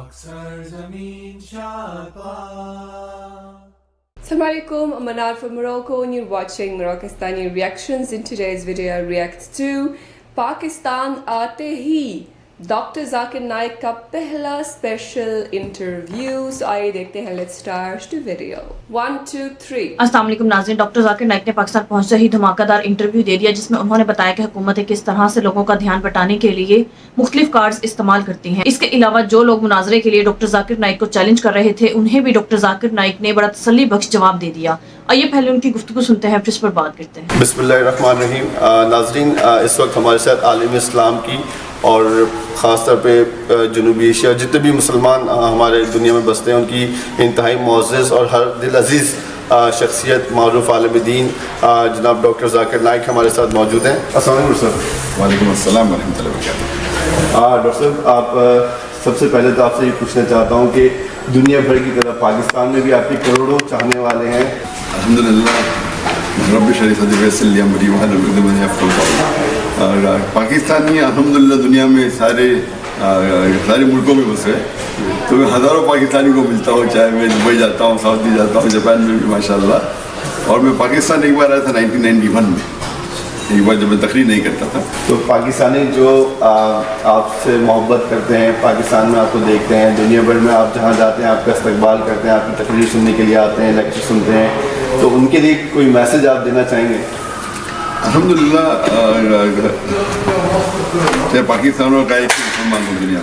Assalamu alaikum, I'm Manar from Morocco and you're watching Moroccastani Reactions. In today's video I react to Pakistan Aate Hi, doctor Zakir Naik کا پہلا special interview. So آئیے دیکھتے ہیں. Let's start the video. 1 2 3. السلام علیکم ناظرین. Doctor Zakir Naik نے پاکستان پہنچتے ہی دھماکہ دار انٹرویو دے دیا جس میں انہوں نے بتایا کہ حکومتیں کس طرح سے لوگوں کا دھیان بٹانے کے لیے مختلف کارڈز استعمال کرتی ہیں. اس کے علاوہ جو لوگ مناظرے کے لیے ڈاکٹر ذاکر نائک کو چیلنج کر رہے تھے انہیں بھی ڈاکٹر ذاکر نائک نے بڑا تسلی بخش جواب دے دیا. آئیے پہلے ان کی گفتگو سنتے ہیں پھر اس پر بات کرتے ہیں. بسم اللہ الرحمن الرحیم. ناظرین, اس وقت ہمارے ساتھ عالم اسلام کی اور خاص طور پہ جنوبی ایشیا جتنے بھی مسلمان ہمارے دنیا میں بستے ہیں ان کی انتہائی معزز اور ہر دل عزیز شخصیت معروف عالم دین جناب ڈاکٹر ذاکر نائک ہمارے ساتھ موجود ہیں. السلام علیکم سر. وعلیکم السلام ورحمۃ اللہ وبرکاتہ. ڈاکٹر صاحب, آپ سب سے پہلے تو آپ سے یہ پوچھنا چاہتا ہوں کہ دنیا بھر کی طرح پاکستان میں بھی آپ کے کروڑوں چاہنے والے ہیں. الحمدللہ رب اشرح صدری ویسر لی امری واحلل عقدۃ من یفقهوا قولی. پاکستانی الحمدللہ دنیا میں سارے ملکوں میں بسے, تو میں ہزاروں پاکستانی کو ملتا ہوں, چاہے میں دبئی جاتا ہوں, سعودی جاتا ہوں, جاپان میں بھی ماشاء اللہ. اور میں پاکستان ایک بار آیا تھا 1991 میں, ایک بار جب میں تقریر نہیں کرتا تھا. تو پاکستانی جو آپ سے محبت کرتے ہیں, پاکستان میں آپ کو دیکھتے ہیں, دنیا بھر میں آپ جہاں جاتے ہیں آپ کا استقبال کرتے ہیں, آپ کی تقریر سننے کے لیے آتے ہیں, لیکچر سنتے ہیں, تو ان کے لیے کوئی میسج آپ دینا چاہیں گے؟ الحمدللہ چاہے پاکستانوں کا ایک مسلمان ہوں دنیا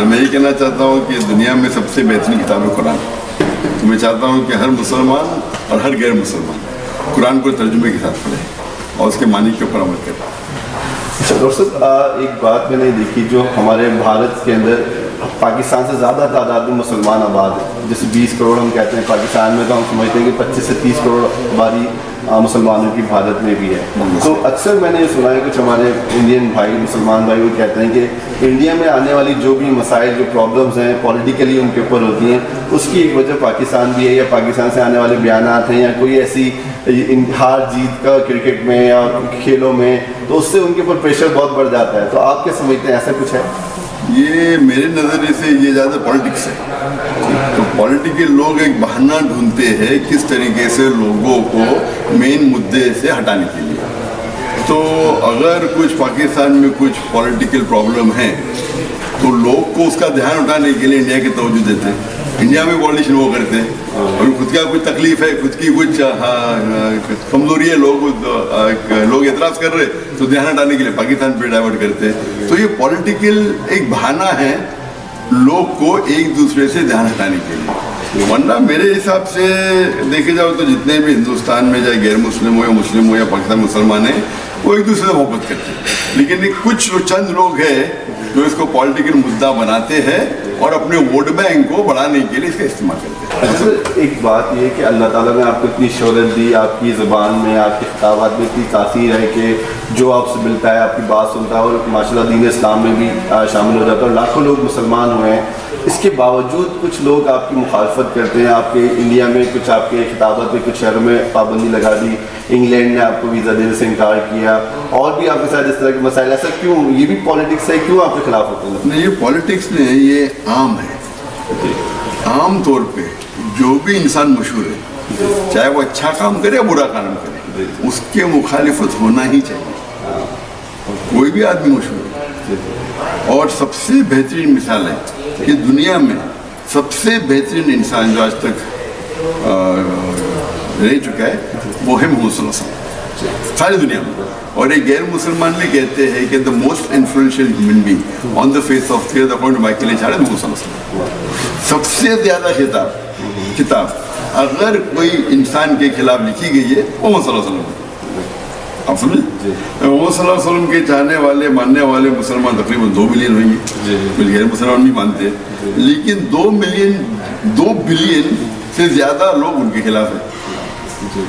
میں یہ کہنا چاہتا ہوں کہ دنیا میں سب سے بہترین کتاب ہے قرآن. تو میں چاہتا ہوں کہ ہر مسلمان اور ہر غیر مسلمان قرآن کو ترجمے کے ساتھ پڑھے اور اس کے معنی کے اوپر عمل کرے. اچھا ڈاکٹر صاحب, ایک بات میں نے دیکھی جو ہمارے بھارت کے اندر پاکستان سے زیادہ تعداد میں مسلمان آباد ہیں, جیسے 20 کروڑ ہم کہتے ہیں, پاکستان میں تو ہم سمجھتے ہیں کہ 25 سے 30 کروڑ آبادی مسلمانوں کی بھارت میں بھی ہے. تو اکثر میں نے یہ سنا ہے کچھ ہمارے انڈین بھائی, مسلمان بھائی, وہ کہتے ہیں کہ انڈیا میں آنے والی جو بھی مسائل, جو پرابلمز ہیں پولیٹیکلی ان کے اوپر ہوتی ہیں, اس کی ایک وجہ پاکستان بھی ہے, یا پاکستان سے آنے والے بیانات ہیں, یا کوئی ایسی ہار جیت کا کرکٹ میں یا کھیلوں میں, تو اس سے ان کے اوپر پریشر بہت بڑھ جاتا ہے. تو آپ کیا سمجھتے ہیں, ایسا کچھ ہے؟ یہ میرے نظریے سے یہ زیادہ پالیٹکس ہے. تو پولیٹیکل لوگ ایک بہانہ ڈھونڈتے ہیں کس طریقے سے لوگوں کو مین مدعے سے ہٹانے کے لیے. تو اگر کچھ پاکستان میں کچھ پولیٹیکل پرابلم ہیں تو لوگ کو اس کا دھیان اٹھانے کے لیے انڈیا کی توجہ دیتے ہیں, انڈیا میں پالیٹیشن وہ کرتے ہیں, اور خود کا کچھ تکلیف ہے, خود کی کچھ کمزوری ہے, لوگ اعتراض کر رہے تو دھیان ہٹانے کے لیے پاکستان پہ ڈائیورٹ کرتے ہیں. تو یہ پولیٹیکل ایک بہانہ ہے لوگ کو ایک دوسرے سے دھیان ہٹانے کے لیے. ورنہ میرے حساب سے دیکھے جاؤ تو جتنے بھی ہندوستان میں چاہے غیر مسلم ہو یا مسلم ہو یا پاکستان مسلمان ہیں, وہ ایک دوسرے سے محبت کرتے ہیں. لیکن کچھ چند لوگ ہیں جو اس کو پولیٹیکل مدعا بناتے ہیں اور اپنے ووٹ بینک کو بڑھانے کے لیے اس کا استعمال کرتے ہیں. ایک بات یہ کہ اللہ تعالیٰ نے آپ کو اتنی شہرت دی, آپ کی زبان میں, آپ کے خطابات میں اتنی تاثیر ہے کہ جو آپ سے ملتا ہے آپ کی بات سنتا ہے, اور ماشاء اللہ دین اسلام میں بھی شامل ہو جاتا ہے, اور لاکھوں لوگ مسلمان ہوئے ہیں. اس کے باوجود کچھ لوگ آپ کی مخالفت کرتے ہیں. آپ کے انڈیا میں کچھ آپ کے خطابات میں کچھ شہروں میں پابندی لگا دی, انگلینڈ نے آپ کو ویزا دینے سے انکار کیا, اور بھی آپ کے ساتھ اس طرح کے مسائل. ایسا کیوں؟ یہ بھی پالیٹکس ہے, کیوں آپ کے خلاف ہوتے ہیں؟ نہیں, یہ پالیٹکس نہیں, یہ عام ہے. عام طور پہ جو بھی انسان مشہور ہے, چاہے وہ اچھا کام کرے یا برا کام کرے, اس کے مخالفت ہونا ہی چاہیے. کوئی بھی آدمی مشہور ہے. اور سب سے بہترین مثال ہے کہ دنیا میں سب سے بہترین انسان جو آج تک رہ چکا ہے وہ ہے محمد صلی اللہ علیہ وسلم ساری دنیا میں. اور ایک غیر مسلمان بھی کہتے ہیں کہ the most influential human being on the face of the earth according to Michael H Hart Muhammad صلی اللہ علیہ وسلم. سب سے زیادہ کتاب اگر کوئی انسان کے خلاف لکھی گئی ہے وہ محمد صلی اللہ علیہ وسلم. آپ سمجھیں, محمد صلی اللہ علیہ وسلم کے چاہنے والے, ماننے والے مسلمان تقریباً 2 ملین ہوئیں گے. کچھ غیر مسلمان نہیں مانتے, لیکن 2 بلین سے زیادہ لوگ ان کے خلاف ہیں.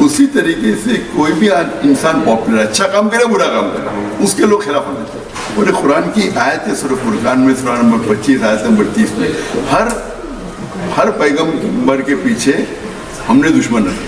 اسی طریقے سے کوئی بھی انسان پاپولر, اچھا کام کرے برا کام کرے, اس کے لوگ خلاف ہوتے ہیں. اور قرآن کی آیت ہے سورہ فرقان میں, سورہ نمبر 25 آیت نمبر 30 میں, ہر پیغمبر کے پیچھے ہم نے دشمن رکھے.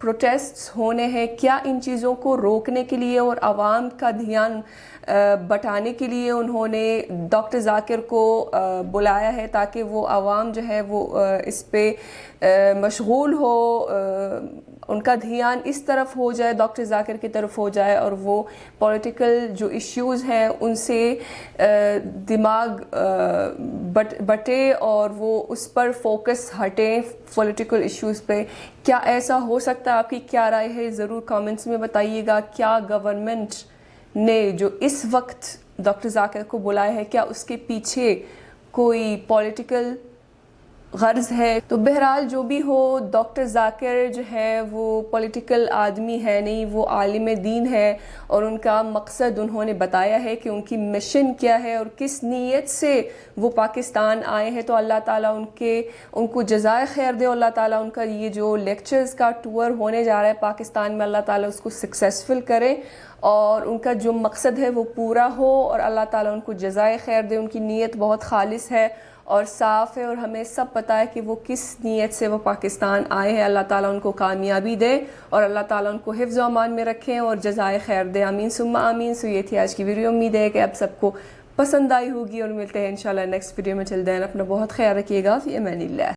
پروٹیسٹس ہونے ہیں، کیا ان چیزوں کو روکنے کے لیے اور عوام کا دھیان بٹانے کے لیے انہوں نے ڈاکٹر ذاکر کو بلایا ہے تاکہ وہ عوام جو ہے وہ اس پہ مشغول ہو، ان کا دھیان اس طرف ہو جائے، ڈاکٹر ذاکر کی طرف ہو جائے، اور وہ پولیٹیکل جو ایشوز ہیں ان سے دماغ بٹے اور وہ اس پر فوکس ہٹیں پولیٹیکل ایشوز پہ؟ کیا ایسا ہو سکتا ہے؟ آپ کی کیا رائے ہے؟ ضرور کامنٹس میں بتائیے گا۔ کیا گورنمنٹ نے جو اس وقت ڈاکٹر ذاکر کو بلایا ہے، کیا اس کے پیچھے کوئی پولیٹیکل غرض ہے؟ تو بہرحال جو بھی ہو، ڈاکٹر ذاکر جو ہے وہ پولیٹیکل آدمی ہے نہیں، وہ عالم دین ہے، اور ان کا مقصد انہوں نے بتایا ہے کہ ان کی مشن کیا ہے اور کس نیت سے وہ پاکستان آئے ہیں۔ تو اللہ تعالیٰ ان کو جزائے خیر دے، اللہ تعالیٰ ان کا یہ جو لیکچرز کا ٹور ہونے جا رہا ہے پاکستان میں، اللہ تعالیٰ اس کو سکسیسفل کرے اور ان کا جو مقصد ہے وہ پورا ہو، اور اللہ تعالیٰ ان کو جزائے خیر دے۔ ان کی نیت بہت خالص ہے اور صاف ہے، اور ہمیں سب پتہ ہے کہ وہ کس نیت سے وہ پاکستان آئے ہیں۔ اللہ تعالیٰ ان کو کامیابی دے اور اللہ تعالیٰ ان کو حفظ و امان میں رکھیں اور جزائے خیر دے، آمین ثم آمین۔ سو یہ تھی آج کی ویڈیو، امید ہے کہ آپ سب کو پسند آئی ہوگی، اور ملتے ہیں انشاءاللہ نیکسٹ ویڈیو میں۔ چل دیں اپنا بہت خیال رکھیے گا، فی امان اللہ۔